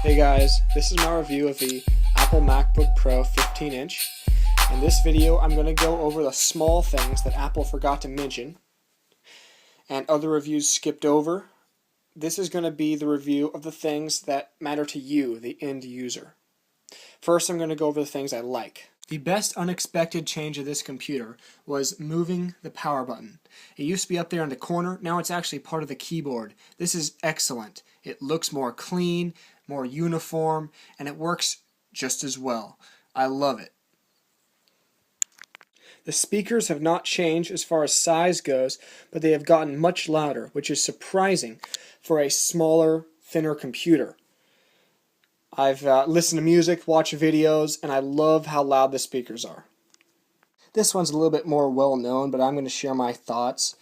Hey guys, this is my review of the Apple MacBook Pro 15-inch. In this video, I'm going to go over the small things that Apple forgot to mention and other reviews skipped over. This is going to be the review of the things that matter to you, the end user. First, I'm going to go over the things I like. The best unexpected change of this computer was moving the power button. It used to be up there in the corner, now it's actually part of the keyboard. This is excellent. It looks more clean, more uniform, and it works just as well. I love it. The speakers have not changed as far as size goes, but they have gotten much louder, which is surprising for a smaller, thinner computer. I've listened to music, watched videos, and I love how loud the speakers are. This one's a little bit more well known, but I'm going to share my thoughts.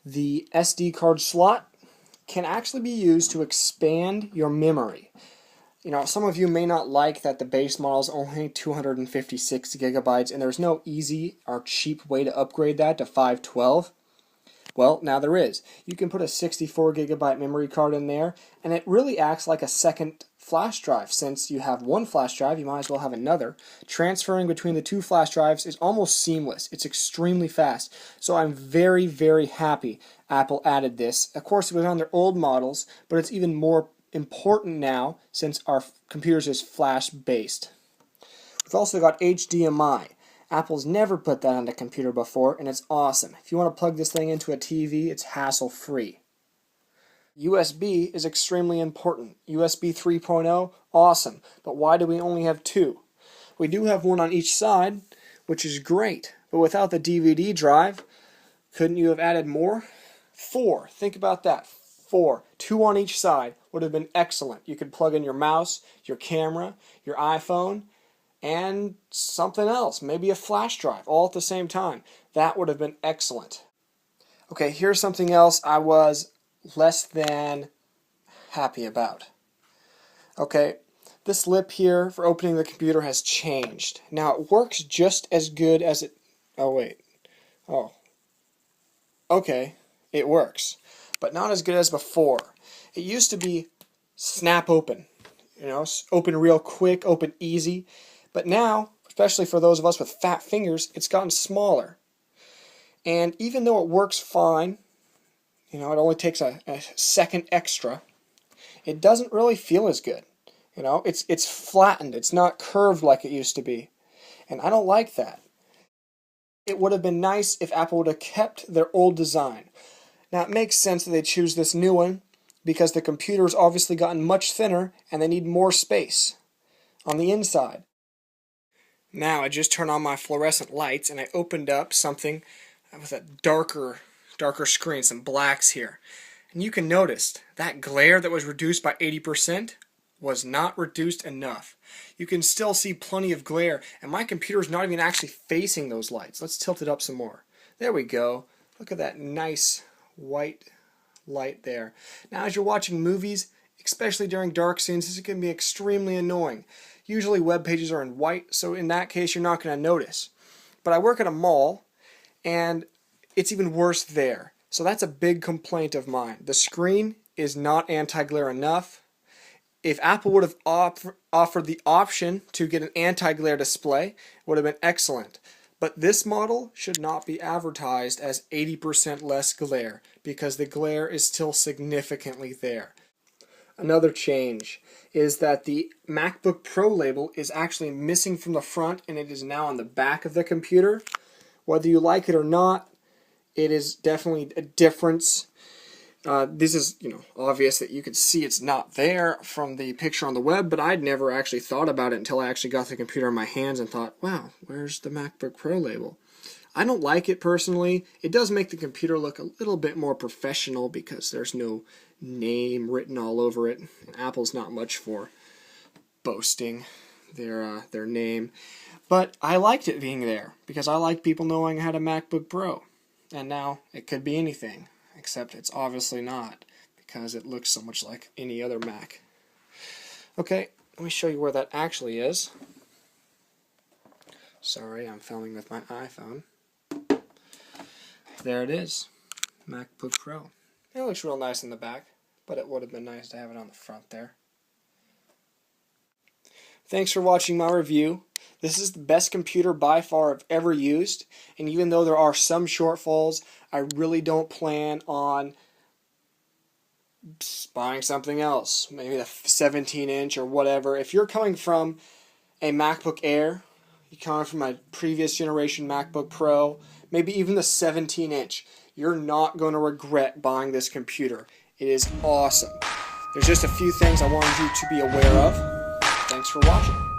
The SD card slot can actually be used to expand your memory. You know, some of you may not like that the base model is only 256 gigabytes, and there's no easy or cheap way to upgrade that to 512. Well, now there is. You can put a 64 gigabyte memory card in there, and it really acts like a second flash drive. Since you have one flash drive, you might as well have another. Transferring between the two flash drives is almost seamless. It's extremely fast. So I'm very, very happy Apple added this. Of course, it was on their old models, but it's even more important now since our computers is flash-based. We've also got HDMI. Apple's never put that on a computer before, and it's awesome. If you want to plug this thing into a TV, it's hassle-free. USB is extremely important. USB 3.0, awesome. But why do we only have two? We do have one on each side, which is great. But without the DVD drive, couldn't you have added more? 4. Think about that. 4. 2 on each side would have been excellent. You could plug in your mouse, your camera, your iPhone, and something else, maybe a flash drive, all at the same time. That would have been excellent. Okay, here's something else I was less than happy about. Okay, this lip here for opening the computer has changed. Now it works just as good as it... Oh, wait. Oh. Okay, it works. But not as good as before. It used to be snap open. You know, open real quick, open easy. But now, especially for those of us with fat fingers, it's gotten smaller. And even though it works fine, you know, it only takes a second extra, it doesn't really feel as good. You know, it's flattened. It's not curved like it used to be. And I don't like that. It would have been nice if Apple would have kept their old design. Now, it makes sense that they choose this new one because the computer's obviously gotten much thinner and they need more space on the inside. Now I just turned on my fluorescent lights and I opened up something with a darker screen, some blacks here. And you can notice that glare that was reduced by 80% was not reduced enough. You can still see plenty of glare, and my computer's not even actually facing those lights. Let's tilt it up some more. There we go. Look at that nice white light there. Now as you're watching movies, especially during dark scenes, this can be extremely annoying. Usually web pages are in white, so in that case you're not going to notice. But I work at a mall, and it's even worse there. So that's a big complaint of mine. The screen is not anti-glare enough. If Apple would have offered the option to get an anti-glare display, it would have been excellent. But this model should not be advertised as 80% less glare, because the glare is still significantly there. Another change is that the MacBook Pro label is actually missing from the front and it is now on the back of the computer. Whether you like it or not, it is definitely a difference. This is, obvious that you could see it's not there from the picture on the web, but I'd never actually thought about it until I actually got the computer in my hands and thought, wow, where's the MacBook Pro label? I don't like it personally. It does make the computer look a little bit more professional because there's no name written all over it. And Apple's not much for boasting their name. But I liked it being there because I like people knowing I had a MacBook Pro. And now it could be anything, except it's obviously not because it looks so much like any other Mac. Okay, let me show you where that actually is. Sorry, I'm filming with my iPhone. There it is, MacBook Pro. It looks real nice in the back, but it would have been nice to have it on the front there. Thanks for watching my review. This is the best computer by far I've ever used, and even though there are some shortfalls, I really don't plan on buying something else, maybe a 17-inch or whatever. If you're coming from a MacBook Air, you're coming from a previous generation MacBook Pro, maybe even the 17-inch, you're not going to regret buying this computer. It is awesome. There's just a few things I wanted you to be aware of. Thanks for watching.